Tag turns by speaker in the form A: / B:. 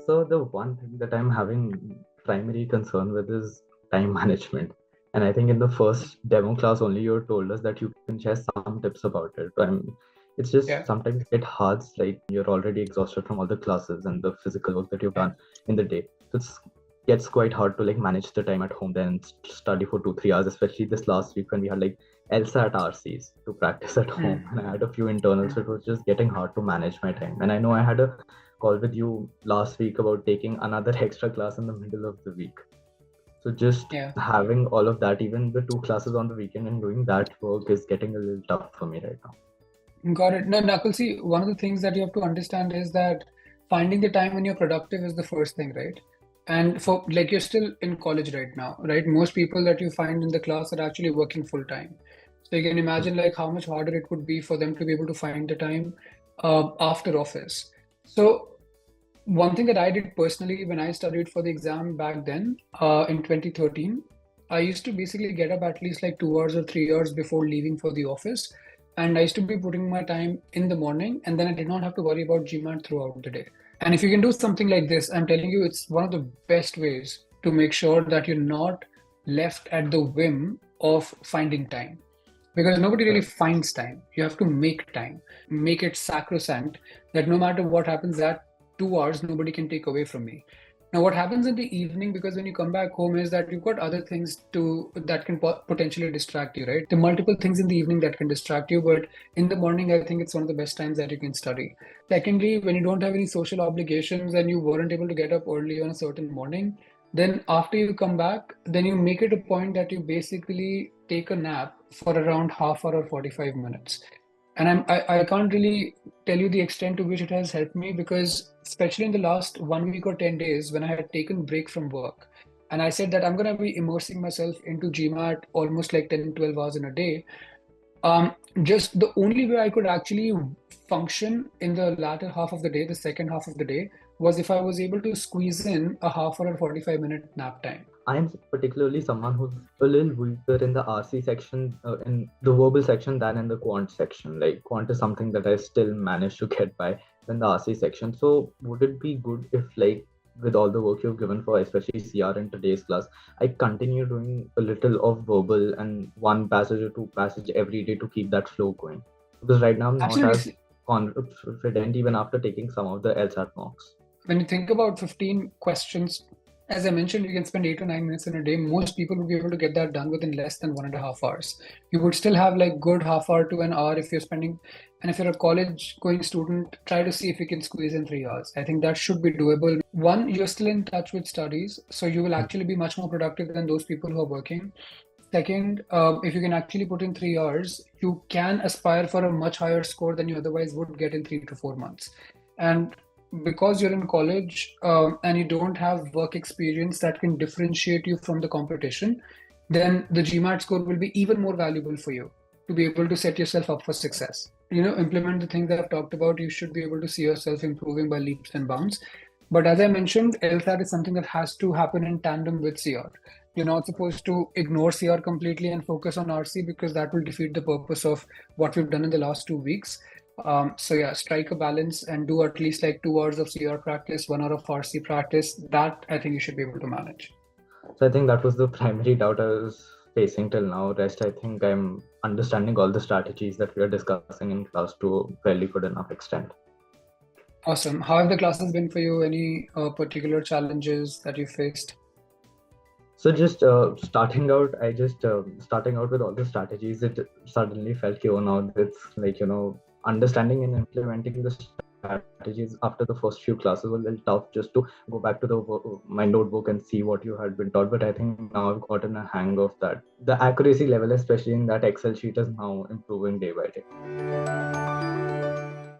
A: So the one thing that I'm having primary concern with is time management. And I think in the first demo class only you told us that you can share some tips about it. It's just
B: Yeah,
A: sometimes get hard, like you're already exhausted from all the classes and the physical work that you've
B: yeah,
A: done in the day. So it's gets quite hard to like manage the time at home then study for 2 3 hours, especially this last week when we had like LSAT RCs to practice at
B: mm,
A: home and I had a few internals, so it was just getting hard to manage my time. And I know I had a call with you last week about taking another extra class in the middle of the week. So just
B: yeah.
A: having all of that, even the two classes on the weekend and doing that work is getting a little tough for me right now.
B: Got it. No, Nakul, see, one of the things that you have to understand is that finding the time when you're productive is the first thing, right? And for like you're still in college right now, right? Most people that you find in the class are actually working full time. So you can imagine like how much harder it would be for them to be able to find the time after office. So one thing that I did personally when I studied for the exam back then, in 2013, I used to basically get up at least like 2 hours or 3 hours before leaving for the office. And I used to be putting my time in the morning, and then I did not have to worry about GMAT throughout the day. And if you can do something like this, I'm telling you, it's one of the best ways to make sure that you're not left at the whim of finding time. Because nobody really
A: Right.
B: finds time. You have to make time, make it sacrosanct that no matter what happens, that 2 hours nobody can take away from me. Now, what happens in the evening, because when you come back home, is that you've got other things to that can potentially distract you, right? There are multiple things in the evening that can distract you, but in the morning, I think it's one of the best times that you can study. Secondly, when you don't have any social obligations and you weren't able to get up early on a certain morning, then after you come back, then you make it a point that you basically take a nap for around half hour or 45 minutes. And I can't really tell you the extent to which it has helped me because especially in the last 1 week or 10 days when I had taken break from work and I said that I'm going to be immersing myself into GMAT almost like 10, 12 hours in a day. Um, just the only way I could actually function in the latter half of the day, the second half of the day, was if I was able to squeeze in a half hour or 45-minute nap time.
A: I'm particularly someone who's a little weaker in the RC section, in the verbal section than in the quant section. Like quant is something that I still manage to get by in the RC section. So would it be good if like with all the work you've given for especially CR in today's class, I continue doing a little of verbal and one passage or two passage every day to keep that flow going? Because right now I'm not as
B: Absolutely.
A: confident even after taking some of the LSAT mocks.
B: When you think about 15 questions, as I mentioned, you can spend 8 or 9 minutes in a day. Most people would be able to get that done within less than 1.5 hours. You would still have like good half hour to an hour if you're spending, and if you're a college going student, try to see if you can squeeze in 3 hours. I think that should be doable. One, you're still in touch with studies, so you will actually be much more productive than those people who are working. Second, if you can actually put in 3 hours, you can aspire for a much higher score than you otherwise would get in 3 to 4 months. And because you're in college and you don't have work experience that can differentiate you from the competition, then the GMAT score will be even more valuable for you to be able to set yourself up for success. Implement the things that I've talked about. You should be able to see yourself improving by leaps and bounds. But as I mentioned, LSAT is something that has to happen in tandem with CR. You're not supposed to ignore CR completely and focus on RC because that will defeat the purpose of what we've done in the last 2 weeks. So yeah, strike a balance and do at least like 2 hours of CR practice, 1 hour of RC practice. That I think you should be able to manage.
A: So I think that was the primary doubt I was facing till now. Rest, I think I'm understanding all the strategies that we are discussing in class to a fairly good enough extent.
B: Awesome. How have the classes been for you? Any particular challenges that you faced?
A: So just starting out with all the strategies, it suddenly felt, oh, now it's like, understanding and implementing the strategies after the first few classes was a little tough just to go back to my notebook and see what you had been taught. But I think now I've gotten a hang of that. The accuracy level, especially in that Excel sheet, is now improving day by day.